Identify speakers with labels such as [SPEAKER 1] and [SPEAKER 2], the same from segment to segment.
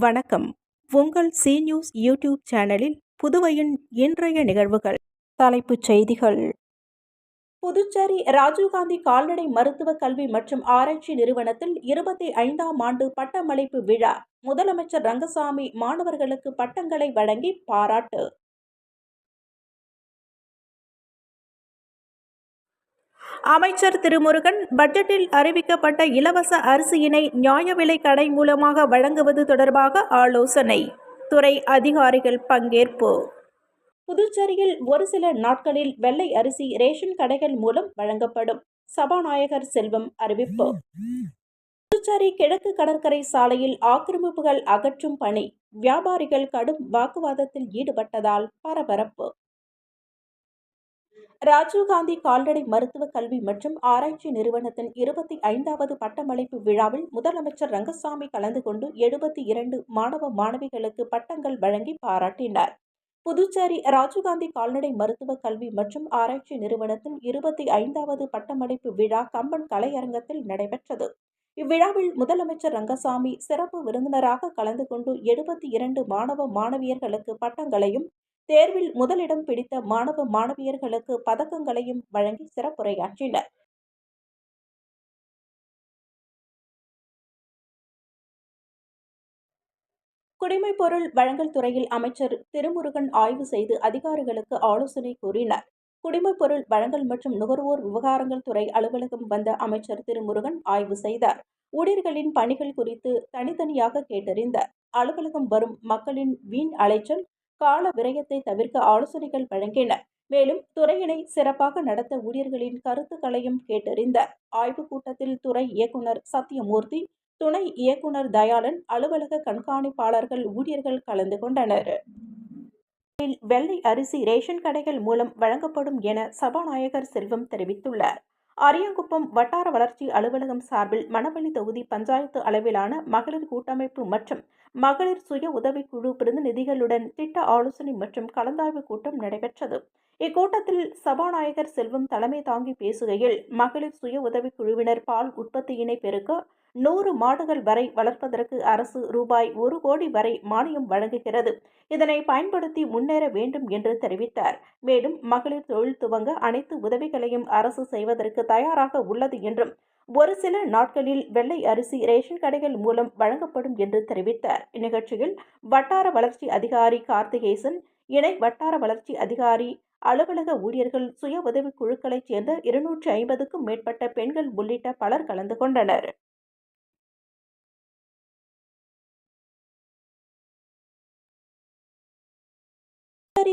[SPEAKER 1] வணக்கம். உங்கள் C news YouTube சேனலில் புதுவையின் இன்றைய நிகழ்வுகள். தலைப்புச் செய்திகள். புதுச்சேரி ராஜீவ்காந்தி கால்நடை மருத்துவ கல்வி மற்றும் ஆராய்ச்சி நிறுவனத்தில் 25ஆம் ஆண்டு பட்டமளிப்பு விழா. முதலமைச்சர் ரங்கசாமி மாணவர்களுக்கு பட்டங்களை வழங்கி பாராட்டு. அமைச்சர் திருமுருகன் பட்ஜெட்டில் அறிவிக்கப்பட்ட இலவச அரிசியினை நியாய விலை கடை மூலமாக வழங்குவது தொடர்பாக ஆலோசனை. துறை அதிகாரிகள் பங்கேற்பு. புதுச்சேரியில் ஒரு சில நாட்களில் வெள்ளை அரிசி ரேஷன் கடைகள் மூலம் வழங்கப்படும். சபாநாயகர் செல்வம் அறிவிப்பு. புதுச்சேரி கிழக்கு கடற்கரை சாலையில் ஆக்கிரமிப்புகள் அகற்றும் பணி. வியாபாரிகள் கடும் வாக்குவாதத்தில் ஈடுபட்டதால் பரபரப்பு. ராஜீவ்காந்தி கால்நடை மருத்துவ கல்வி மற்றும் ஆராய்ச்சி நிறுவனத்தின் 25வது பட்டமளிப்பு விழாவில் முதலமைச்சர் ரங்கசாமி கலந்து கொண்டு 72 மாணவ மாணவிகளுக்கு பட்டங்கள் வழங்கி பாராட்டினார். புதுச்சேரி ராஜீவ்காந்தி கால்நடை மருத்துவ கல்வி மற்றும் ஆராய்ச்சி நிறுவனத்தின் 25வது பட்டமளிப்பு விழா கம்பன் கலையரங்கத்தில் நடைபெற்றது. இவ்விழாவில் முதலமைச்சர் ரங்கசாமி சிறப்பு விருந்தினராக கலந்து கொண்டு 72 மாணவ மாணவியர்களுக்கு பட்டங்களையும், தேர்வில் முதலிடம் பிடித்த மாணவ மாணவியர்களுக்கு பதக்கங்களையும் வழங்கி சிறப்புரையாற்றினர். குடிமைப் பொருள் வழங்கல் துறையில் அமைச்சர் திருமுருகன் ஆய்வு செய்து அதிகாரிகளுக்கு ஆலோசனை கூறினார். குடிமைப் பொருள் வழங்கல் மற்றும் நுகர்வோர் விவகாரங்கள் துறை அலுவலகம் வந்த அமைச்சர் திருமுருகன் ஆய்வு செய்தார். ஊழியர்களின் பணிகள் குறித்து தனித்தனியாக கேட்டறிந்தார். அலுவலகம் வரும் மக்களின் வீண் அலைச்சல், கால விரயத்தை தவிர்க்க ஆலோசனைகள் வழங்கினர். மேலும் துறையினை சிறப்பாக நடத்த ஊழியர்களின் கருத்துக்களையும் கேட்டறிந்தார். ஆய்வுக் கூட்டத்தில் துறை இயக்குநர் சத்தியமூர்த்தி, துணை இயக்குநர் தயாளன், அலுவலக கண்காணிப்பாளர்கள், ஊழியர்கள் கலந்து கொண்டனர். வெள்ளை அரிசி ரேஷன் கடைகள் மூலம் வழங்கப்படும் என சபாநாயகர் செல்வம் தெரிவித்துள்ளார். அரியாங்குப்பம் வட்டார வளர்ச்சி அலுவலகம் சார்பில் மணவெளி தொகுதி பஞ்சாயத்து அளவிலான மகளிர் கூட்டமைப்பு மற்றும் மகளிர் சுய உதவிக்குழு பிரதிநிதிகளுடன் திட்ட ஆலோசனை மற்றும் கலந்தாய்வு கூட்டம் நடைபெற்றது. இக்கூட்டத்தில் சபாநாயகர் செல்வம் தலைமை தாங்கி பேசுகையில், மகளிர் சுய உதவிக்குழுவினர் பால் உற்பத்தியினை பெருக்க 100 மாடுகள் வரை வளர்ப்பதற்கு அரசு ரூபாய் 1 கோடி வரை மானியம் வழங்குகிறது. இதனை பயன்படுத்தி முன்னேற வேண்டும் என்று தெரிவித்தார். மேலும் மகளிர் தொழில் துவங்க அனைத்து உதவிகளையும் அரசு செய்வதற்கு தயாராக உள்ளது என்றும், ஒரு சில நாட்களில் வெள்ளை அரிசி ரேஷன் கடைகள் மூலம் வழங்கப்படும் என்று தெரிவித்தார். இந்நிகழ்ச்சியில் வட்டார வளர்ச்சி அதிகாரி கார்த்திகேசன், இணை வட்டார வளர்ச்சி அதிகாரி, அலுவலக ஊழியர்கள், சுய உதவிக் குழுக்களைச் சேர்ந்த 250க்கும் மேற்பட்ட பெண்கள் உள்ளிட்ட பலர் கலந்து கொண்டனர்.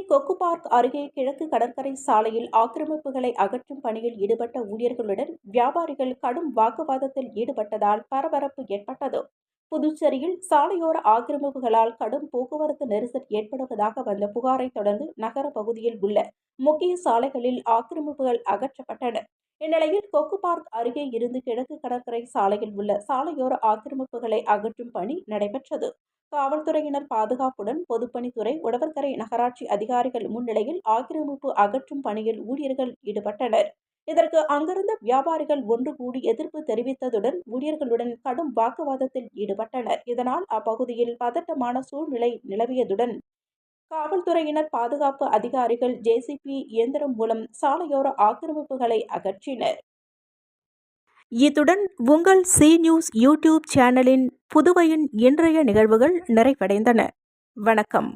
[SPEAKER 1] கொக்கு பார்க் அருகே கிழக்கு கடற்கரை சாலையில் ஆக்கிரமிப்புகளை அகற்றும் பணியில் ஈடுபட்ட ஊழியர்களுடன் வியாபாரிகள் கடும் வாக்குவாதத்தில் ஈடுபட்டதால் பரபரப்பு ஏற்பட்டது. புதுச்சேரியில் சாலையோர ஆக்கிரமிப்புகளால் கடும் போக்குவரத்து நெரிசல் ஏற்படுவதாக வந்த புகாரை தொடர்ந்து நகர பகுதியில் உள்ள முக்கிய சாலைகளில் ஆக்கிரமிப்புகள் அகற்றப்பட்டன. இந்நிலையில் கொக்கு பார்க் அருகே இருந்து கிழக்கு கடற்கரை சாலையில் உள்ள சாலையோர ஆக்கிரமிப்புகளை அகற்றும் பணி நடைபெற்றது. காவல்துறையினர் பாதுகாப்புடன் பொதுப்பணித்துறை, உழவர்கரை நகராட்சி அதிகாரிகள் முன்னிலையில் ஆக்கிரமிப்பு அகற்றும் பணியில் ஊழியர்கள் ஈடுபட்டனர். இதற்கு அங்கிருந்த வியாபாரிகள் ஒன்று கூடி எதிர்ப்பு தெரிவித்ததுடன் ஊழியர்களுடன் கடும் வாக்குவாதத்தில் ஈடுபட்டனர். இதனால் அப்பகுதியில் பதட்டமான சூழ்நிலை நிலவியதுடன் காவல்துறையினர், பாதுகாப்பு அதிகாரிகள் ஜேசிபி இயந்திரம் மூலம் சாலையோர ஆக்கிரமிப்புகளை அகற்றினர். இத்துடன் உங்கள் சி நியூஸ் யூடியூப் சேனலின் புதுவையின் இன்றைய நிகழ்வுகள் நிறைவடைந்தன. வணக்கம்.